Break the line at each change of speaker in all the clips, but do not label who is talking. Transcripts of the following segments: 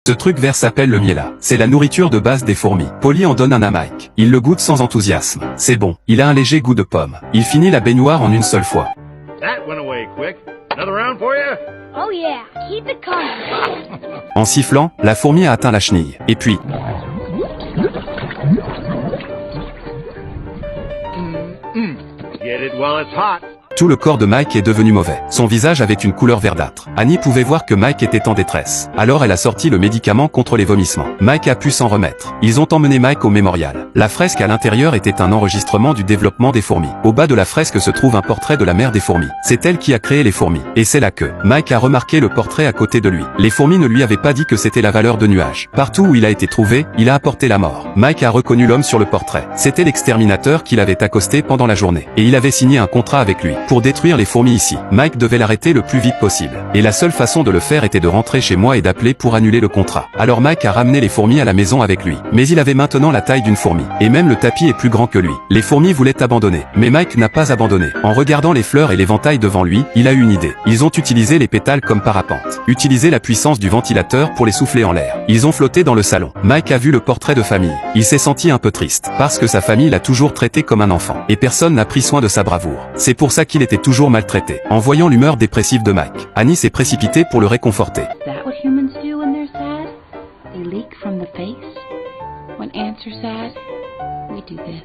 Ce truc vert s'appelle le miela. C'est la nourriture de base des fourmis. Polly en donne un à Mike. Il le goûte sans enthousiasme. C'est bon. Il a un léger goût de pomme. Il finit la baignoire en une seule fois.
That went away quick. Another round for you?
Oh yeah, keep it coming.
En sifflant, la fourmi a atteint la chenille. Et puis...
Get it while it's hot.
Tout le corps de Mike est devenu mauvais. Son visage avait une couleur verdâtre. Annie pouvait voir que Mike était en détresse. Alors elle a sorti le médicament contre les vomissements. Mike a pu s'en remettre. Ils ont emmené Mike au mémorial. La fresque à l'intérieur était un enregistrement du développement des fourmis. Au bas de la fresque se trouve un portrait de la mère des fourmis. C'est elle qui a créé les fourmis. Et c'est là que Mike a remarqué le portrait à côté de lui. Les fourmis ne lui avaient pas dit que c'était la valeur de nuages. Partout où il a été trouvé, il a apporté la mort. Mike a reconnu l'homme sur le portrait. C'était l'exterminateur qui l'avait accosté pendant la journée. Et il avait signé un contrat avec lui. Pour détruire les fourmis ici, Mike devait l'arrêter le plus vite possible. Et la seule façon de le faire était de rentrer chez moi et d'appeler pour annuler le contrat. Alors Mike a ramené les fourmis à la maison avec lui. Mais il avait maintenant la taille d'une fourmi. Et même le tapis est plus grand que lui. Les fourmis voulaient abandonner. Mais Mike n'a pas abandonné. En regardant les fleurs et l'éventail devant lui, il a eu une idée. Ils ont utilisé les pétales comme parapente. Utilisé la puissance du ventilateur pour les souffler en l'air. Ils ont flotté dans le salon. Mike a vu le portrait de famille. Il s'est senti un peu triste. Parce que sa famille l'a toujours traité comme un enfant. Et personne n'a pris soin de sa bravoure. C'est pour ça qu'il était toujours maltraité. En voyant l'humeur dépressive de Mike, Annie s'est précipitée pour le réconforter.
That what humans do when they're sad? They leak from the face. When ants are sad, we do this.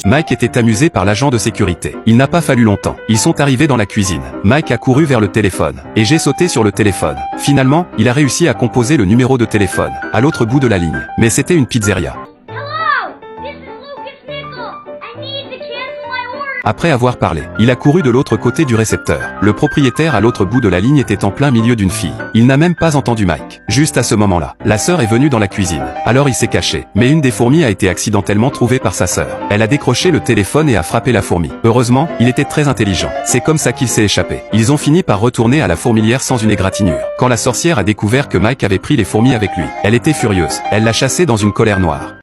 Mike était amusé par l'agent de sécurité. Il n'a pas fallu longtemps. Ils sont arrivés dans la cuisine. Mike a couru vers le téléphone. Et j'ai sauté sur le téléphone. Finalement, il a réussi à composer le numéro de téléphone, à l'autre bout de la ligne. Mais c'était une pizzeria. Après avoir parlé, il a couru de l'autre côté du récepteur. Le propriétaire à l'autre bout de la ligne était en plein milieu d'une fille. Il n'a même pas entendu Mike. Juste à ce moment-là, la sœur est venue dans la cuisine. Alors il s'est caché. Mais une des fourmis a été accidentellement trouvée par sa sœur. Elle a décroché le téléphone et a frappé la fourmi. Heureusement, il était très intelligent. C'est comme ça qu'il s'est échappé. Ils ont fini par retourner à la fourmilière sans une égratignure. Quand la sorcière a découvert que Mike avait pris les fourmis avec lui, elle était furieuse. Elle l'a chassé dans une colère noire.